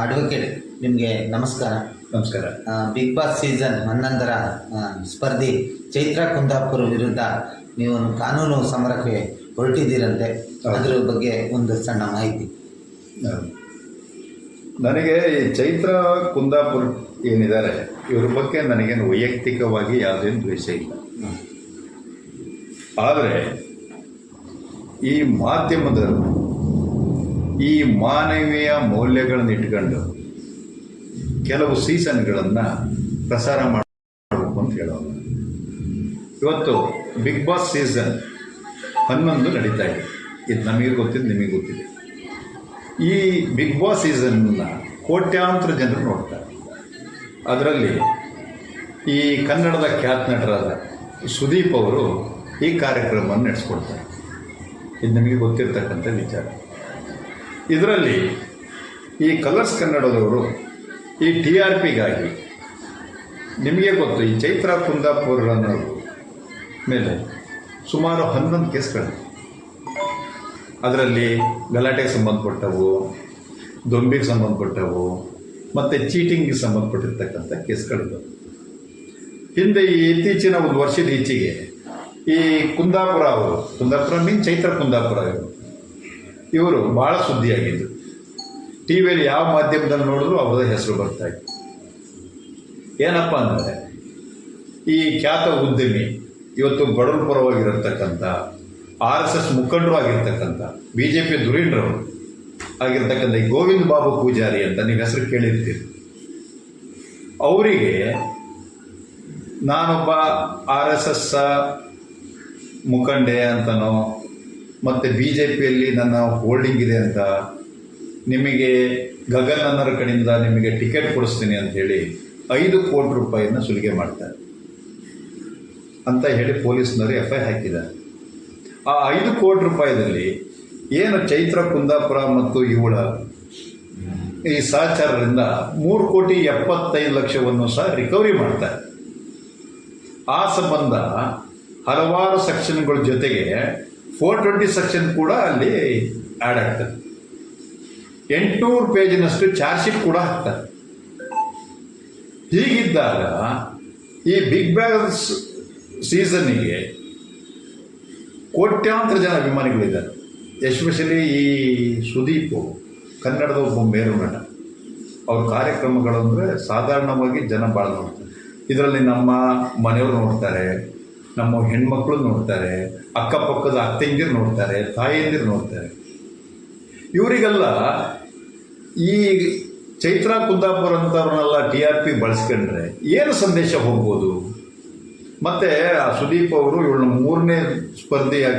Advocate ನಿಮಗೆ ನಮಸ್ಕಾರ. ನಮಸ್ಕಾರ. ಬಿಗ್ ಬಾಸ್ ಸೀಸನ್ 11ರ ಸ್ಪರ್ಧಿ ಚೈತ್ರಾ ಕುಂದಾಪುರ ವಿರುದ್ಧ ನೀವು ಕಾನೂನು ಸಮರಕ್ಕೆ ಹೊರಟಿದ್ದೀರಂತೆ, ಅದರ ಬಗ್ಗೆ ಒಂದು ಸಣ್ಣ ಮಾಹಿತಿ. ನನಗೆ ಈ ಚೈತ್ರಾ ಕುಂದಾಪುರ ಏನಿದ್ದಾರೆ ಇವ್ರ ಬಗ್ಗೆ ನನಗೇನು ವೈಯಕ್ತಿಕವಾಗಿ ಯಾವುದೇನು ದ್ವೇಷ ಇಲ್ಲ. ಆದರೆ ಈ ಮಾಧ್ಯಮದವರು ಈ ಮಾನವೀಯ ಮೌಲ್ಯಗಳನ್ನು ಇಟ್ಕೊಂಡು ಕೆಲವು ಸೀಸನ್ಗಳನ್ನು ಪ್ರಸಾರ ಮಾಡಬೇಕು ಅಂತ ಹೇಳೋದು. ಇವತ್ತು ಬಿಗ್ ಬಾಸ್ ಸೀಸನ್ 11 ನಡೀತಾ ಇದೆ. ಇದು ನಮಗೆ ಗೊತ್ತಿದೆ, ನಿಮಗೆ ಗೊತ್ತಿದೆ. ಈ ಬಿಗ್ ಬಾಸ್ ಸೀಸನ್ನ ಕೋಟ್ಯಾಂತರ ಜನರು ನೋಡ್ತಾರೆ. ಅದರಲ್ಲಿ ಈ ಕನ್ನಡದ ಖ್ಯಾತ ನಟರಾದ ಸುದೀಪ್ ಅವರು ಈ ಕಾರ್ಯಕ್ರಮವನ್ನು ನಡೆಸ್ಕೊಡ್ತಾರೆ. ಇದು ನಮಗೆ ಗೊತ್ತಿರತಕ್ಕಂಥ ವಿಚಾರ. ಇದರಲ್ಲಿ ಈ ಕಲರ್ಸ್ ಕನ್ನಡದವರು ಈ TRPಗಾಗಿ ನಿಮಗೆ ಗೊತ್ತು, ಈ ಚೈತ್ರಾ ಕುಂದಾಪುರ ಅನ್ನೋರು ಮೇಲೆ ಸುಮಾರು 11 ಕೇಸ್ಗಳು, ಅದರಲ್ಲಿ ಗಲಾಟೆಗೆ ಸಂಬಂಧಪಟ್ಟವು, ದೊಂಬಿಗೆ ಸಂಬಂಧಪಟ್ಟವು ಮತ್ತು ಚೀಟಿಂಗ್ಗೆ ಸಂಬಂಧಪಟ್ಟಿರ್ತಕ್ಕಂಥ ಕೇಸ್ಗಳಿವೆ. ಹಿಂದೆ ಈ ಇತ್ತೀಚಿನ ಒಂದು ವರ್ಷದ ಈಚೆಗೆ ಈ ಕುಂದಾಪುರ ಅವರು, ಕುಂದಾಪುರ ಮೀನ್ ಚೈತ್ರಾ ಕುಂದಾಪುರ ಇವರು ಭಾಳ ಸುದ್ದಿಯಾಗಿದ್ದು. ಟಿವಿಯಲ್ಲಿ ಯಾವ ಮಾಧ್ಯಮದಲ್ಲಿ ನೋಡಿದ್ರು ಅವರ ಹೆಸರು ಬರ್ತಾ ಇತ್ತು. ಏನಪ್ಪ ಅಂದರೆ ಈ ಖ್ಯಾತ ಉದ್ಯಮಿ, ಇವತ್ತು ಬಡವರ ಪರವಾಗಿರತಕ್ಕಂಥ RSS ಮುಖಂಡರು ಆಗಿರ್ತಕ್ಕಂಥ BJP ಧುರೀಣರವರು ಆಗಿರ್ತಕ್ಕಂಥ ಈ ಗೋವಿಂದ ಬಾಬು ಪೂಜಾರಿ ಅಂತ ನೀವು ಹೆಸರು ಕೇಳಿರ್ತೀರಿ. ಅವರಿಗೆ ನಾನೊಬ್ಬ RSS ಮುಖಂಡೆ ಅಂತನೋ ಮತ್ತು BJPಯಲ್ಲಿ ನನ್ನ ಹೋಲ್ಡಿಂಗ್ ಇದೆ ಅಂತ, ನಿಮಗೆ ಗಗನ್ ಅನ್ನರ ಕಡೆಯಿಂದ ನಿಮಗೆ ಟಿಕೆಟ್ ಕೊಡಿಸ್ತೀನಿ ಅಂಥೇಳಿ 5 ಕೋಟಿ ರೂಪಾಯಿನ ಸುಲಿಗೆ ಮಾಡ್ತಾರೆ ಅಂತ ಹೇಳಿ ಪೊಲೀಸ್ನವರು FIR ಹಾಕಿದ್ದಾರೆ. ಆ 5 ಕೋಟಿ ರೂಪಾಯಿದಲ್ಲಿ ಏನು ಚೈತ್ರಾ ಕುಂದಾಪುರ ಮತ್ತು ಇವಳ ಈ ಸಹಚರರಿಂದ 3,75,00,000 ಸಹ ರಿಕವರಿ ಮಾಡ್ತಾರೆ. ಆ ಸಂಬಂಧ ಹಲವಾರು ಸೆಕ್ಷನ್ಗಳ ಜೊತೆಗೆ 420 ಸೆಕ್ಷನ್ ಕೂಡ ಅಲ್ಲಿ ಆ್ಯಡ್ ಆಗ್ತದೆ. 800 ಪೇಜಿನಷ್ಟು ಚಾರ್ಜ್ ಶೀಟ್ ಕೂಡ ಹಾಕ್ತಾರೆ. ಹೀಗಿದ್ದಾಗ ಈ ಬಿಗ್ ಬಾಸ್ ಸೀಸನ್ನಿಗೆ ಕೋಟ್ಯಾಂತರ ಜನ ಅಭಿಮಾನಿಗಳಿದ್ದಾರೆ. ಎಸ್ಪೆಷಲಿ ಈ ಸುದೀಪ್ ಕನ್ನಡದ ಒಬ್ಬ ಮೇರು ನಟ. ಅವ್ರ ಕಾರ್ಯಕ್ರಮಗಳು ಅಂದರೆ ಸಾಧಾರಣವಾಗಿ ಜನ ಭಾಳ ನೋಡ್ತಾರೆ. ಇದರಲ್ಲಿ ನಮ್ಮ ಮನೆಯವರು ನೋಡ್ತಾರೆ, ನಮ್ಮ ಹೆಣ್ಮಕ್ಳು ನೋಡ್ತಾರೆ, ಅಕ್ಕಪಕ್ಕದ ಅತ್ತೆಂದಿರು ನೋಡ್ತಾರೆ, ತಾಯಿಯಂದಿರು ನೋಡ್ತಾರೆ. ಇವರಿಗೆಲ್ಲ ಈ ಚೈತ್ರಾ ಕುಂದಾಪುರ ಅಂತವ್ರನ್ನೆಲ್ಲ TRP ಬಳಸ್ಕೊಂಡ್ರೆ ಏನು ಸಂದೇಶ ಹೋಗ್ಬೋದು? ಮತ್ತು ಆ ಸುದೀಪ್ ಅವರು ಇವಳನ್ನ 3ನೇ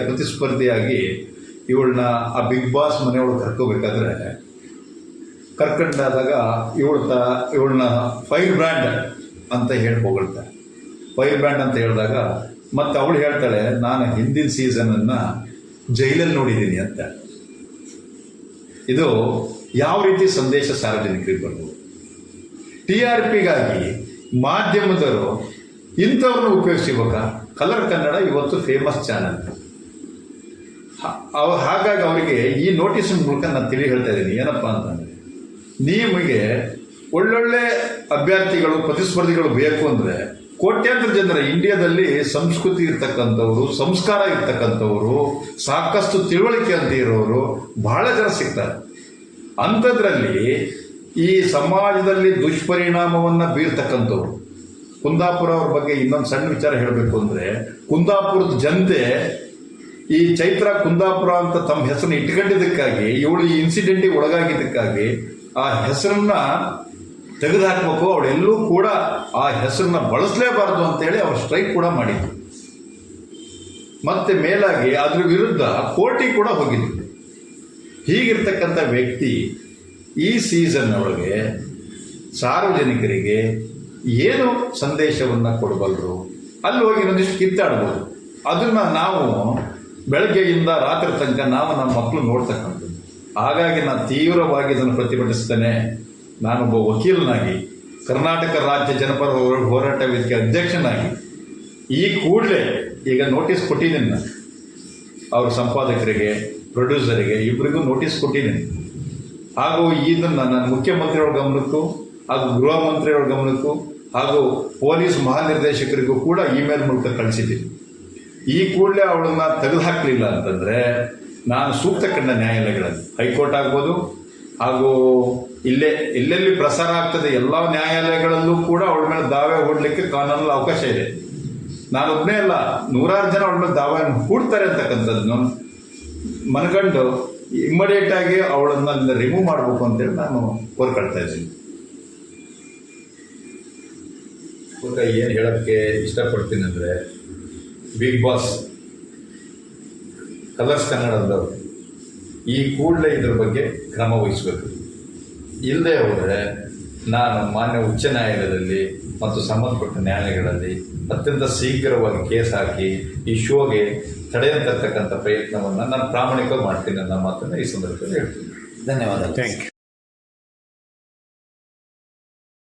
ಪ್ರತಿಸ್ಪರ್ಧಿಯಾಗಿ ಇವಳನ್ನ ಆ ಬಿಗ್ ಬಾಸ್ ಮನೆಯೊಳಗೆ ಕರ್ಕೋಬೇಕಾದ್ರೆ ಕರ್ಕೊಂಡಾದಾಗ ಇವಳನ್ನ ಫೈರ್ ಬ್ರ್ಯಾಂಡ್ ಅಂತ ಹೇಳಿ ಹೊಗಳ್ತಾರೆ. ಫೈರ್ ಬ್ರ್ಯಾಂಡ್ ಅಂತ ಹೇಳಿದಾಗ ಮತ್ತು ಅವಳು ಹೇಳ್ತಾಳೆ, ನಾನು ಹಿಂದಿನ ಸೀಸನನ್ನು ಜೈಲಲ್ಲಿ ನೋಡಿದ್ದೀನಿ ಅಂತ. ಇದು ಯಾವ ರೀತಿ ಸಂದೇಶ ಸಾರ್ವಜನಿಕರಿಗೆ ಬರ್ಬೋದು? TRPಗಾಗಿ ಮಾಧ್ಯಮದವರು ಇಂಥವ್ರನ್ನ ಉಪಯೋಗಿಸಿವಾಗ ಕಲರ್ ಕನ್ನಡ ಇವತ್ತು ಫೇಮಸ್ ಚಾನಲ್. ಹಾಗಾಗಿ ಅವರಿಗೆ ಈ ನೋಟಿಸ್ ಮೂಲಕ ನಾನು ತಿಳಿ ಹೇಳ್ತಾ ಇದ್ದೀನಿ. ಏನಪ್ಪ ಅಂತಂದರೆ, ನಿಮಗೆ ಒಳ್ಳೊಳ್ಳೆ ಅಭ್ಯರ್ಥಿಗಳು, ಪ್ರತಿಸ್ಪರ್ಧಿಗಳು ಬೇಕು ಅಂದರೆ ಕೋಟ್ಯಾಂತರ ಜನರ ಇಂಡಿಯಾದಲ್ಲಿ ಸಂಸ್ಕೃತಿ ಇರ್ತಕ್ಕಂಥವ್ರು, ಸಂಸ್ಕಾರ ಇರ್ತಕ್ಕಂಥವ್ರು, ಸಾಕಷ್ಟು ತಿಳುವಳಿಕೆ ಅಂತ ಇರೋರು ಬಹಳ ಜನ ಸಿಗ್ತಾರೆ. ಅಂಥದ್ರಲ್ಲಿ ಈ ಸಮಾಜದಲ್ಲಿ ದುಷ್ಪರಿಣಾಮವನ್ನು ಬೀರ್ತಕ್ಕಂಥವ್ರು, ಕುಂದಾಪುರ ಅವ್ರ ಬಗ್ಗೆ ಇನ್ನೊಂದು ಸಣ್ಣ ವಿಚಾರ ಹೇಳಬೇಕು ಅಂದರೆ, ಕುಂದಾಪುರದ ಜನತೆ ಈ ಚೈತ್ರಾ ಕುಂದಾಪುರ ಅಂತ ತಮ್ಮ ಹೆಸರನ್ನ ಇಟ್ಕೊಂಡಿದ್ದಕ್ಕಾಗಿ, ಇವಳು ಈ ಇನ್ಸಿಡೆಂಟಿಗೆ ಒಳಗಾಗಿದ್ದಕ್ಕಾಗಿ ಆ ಹೆಸರನ್ನ ತೆಗೆದುಹಾಕಬೇಕು, ಅವಳೆಲ್ಲೂ ಕೂಡ ಆ ಹೆಸರನ್ನ ಬಳಸಲೇಬಾರದು ಅಂತೇಳಿ ಅವ್ರು ಸ್ಟ್ರೈಕ್ ಕೂಡ ಮಾಡಿದ್ರು. ಮತ್ತೆ ಮೇಲಾಗಿ ಅದ್ರ ವಿರುದ್ಧ ಕೋರ್ಟಿಗೆ ಕೂಡ ಹೋಗಿದ್ರು. ಹೀಗಿರ್ತಕ್ಕಂಥ ವ್ಯಕ್ತಿ ಈ ಸೀಸನ್ ಒಳಗೆ ಸಾರ್ವಜನಿಕರಿಗೆ ಏನು ಸಂದೇಶವನ್ನು ಕೊಡಬಲ್ಲರು? ಅಲ್ಲಿ ಹೋಗಿ ಇನ್ನೊಂದಿಷ್ಟು ಕಿತ್ತಾಡ್ಬೋದು. ಅದನ್ನು ನಾವು ಬೆಳಗ್ಗೆಯಿಂದ ರಾತ್ರಿ ತನಕ ನಾವು ನಮ್ಮ ಮಕ್ಕಳು ನೋಡ್ತಕ್ಕಂಥದ್ದು. ಹಾಗಾಗಿ ನಾನು ತೀವ್ರವಾಗಿ ಇದನ್ನು ಪ್ರತಿಭಟಿಸ್ತೇನೆ. ನಾನೊಬ್ಬ ವಕೀಲನಾಗಿ, ಕರ್ನಾಟಕ ರಾಜ್ಯ ಜನಪರ ಹೋರಾಟ ವೇದಿಕೆ ಅಧ್ಯಕ್ಷನಾಗಿ ಈ ಕೂಡಲೇ ಈಗ ನೋಟಿಸ್ ಕೊಟ್ಟಿದ್ದೀನಿ. ನಾನು ಅವ್ರ ಸಂಪಾದಕರಿಗೆ, ಪ್ರೊಡ್ಯೂಸರಿಗೆ ಇಬ್ಬರಿಗೂ ನೋಟಿಸ್ ಕೊಟ್ಟಿದ್ದೀನಿ. ಹಾಗೂ ಇದನ್ನು ನನ್ನ ಮುಖ್ಯಮಂತ್ರಿಗಳ ಗಮನಕ್ಕೂ ಹಾಗೂ ಗೃಹ ಮಂತ್ರಿಗಳ ಗಮನಕ್ಕೂ ಹಾಗೂ ಪೊಲೀಸ್ ಮಹಾನಿರ್ದೇಶಕರಿಗೂ ಕೂಡ ಇಮೇಲ್ ಮೂಲಕ ಕಳಿಸಿದ್ದೀನಿ. ಈ ಕೂಡಲೇ ಅವಳನ್ನ ತೆಗೆದುಹಾಕಲಿಲ್ಲ ಅಂತಂದರೆ ನಾನು ಸೂಕ್ತ ಕಂಡ ನ್ಯಾಯಾಲಯಗಳಲ್ಲಿ ಹೈಕೋರ್ಟ್ ಆಗ್ಬೋದು ಹಾಗೂ ಎಲ್ಲೆಲ್ಲಿ ಪ್ರಸಾರ ಆಗ್ತದೆ ಎಲ್ಲ ನ್ಯಾಯಾಲಯಗಳಲ್ಲೂ ಕೂಡ ಅವಳ ಮೇಲೆ ದಾವೆ ಹೂಡಲಿಕ್ಕೆ ಕಾನೂನಲ್ಲಿ ಅವಕಾಶ ಇದೆ. ನಾನೊಬ್ಬನೇ ಅಲ್ಲ, ನೂರಾರು ಜನ ಅವಳ ಮೇಲೆ ದಾವೆಯನ್ನು ಹೂಡ್ತಾರೆ ಅಂತಕ್ಕಂಥದ್ದನ್ನು ಮನಗಂಡು ಇಮ್ಮಿಡಿಯೇಟ್ ಆಗಿ ಅವಳನ್ನ ರಿಮೂವ್ ಮಾಡಬೇಕು ಅಂತೇಳಿ ನಾನು ಕೋರ್ಕೊಳ್ತಾ ಇದ್ದೀನಿ. ಏನು ಹೇಳೋಕ್ಕೆ ಇಷ್ಟಪಡ್ತೀನಿ ಅಂದರೆ, ಬಿಗ್ ಬಾಸ್ ಕಲರ್ಸ್ ಕನ್ನಡದವರು ಈ ಕೂಡಲೇ ಇದ್ರ ಬಗ್ಗೆ ಕ್ರಮ ವಹಿಸಬೇಕು. ಇಲ್ಲದೆ ಹೋದರೆ ನಾನು ಮಾನ್ಯ ಉಚ್ಚ ನ್ಯಾಯಾಲಯದಲ್ಲಿ ಮತ್ತು ಸಂಬಂಧಪಟ್ಟ ನ್ಯಾಯಾಲಯಗಳಲ್ಲಿ ಅತ್ಯಂತ ಶೀಘ್ರವಾಗಿ ಕೇಸ್ ಹಾಕಿ ಈ ಶೋಗೆ ತಡೆಯತಕ್ಕಂಥ ಪ್ರಯತ್ನವನ್ನು ನಾನು ಪ್ರಾಮಾಣಿಕವಾಗಿ ಮಾಡ್ತೀನಿ ಅನ್ನೋ ಮಾತನ್ನು ಈ ಸಂದರ್ಭದಲ್ಲಿ ಹೇಳ್ತೀನಿ. ಧನ್ಯವಾದ.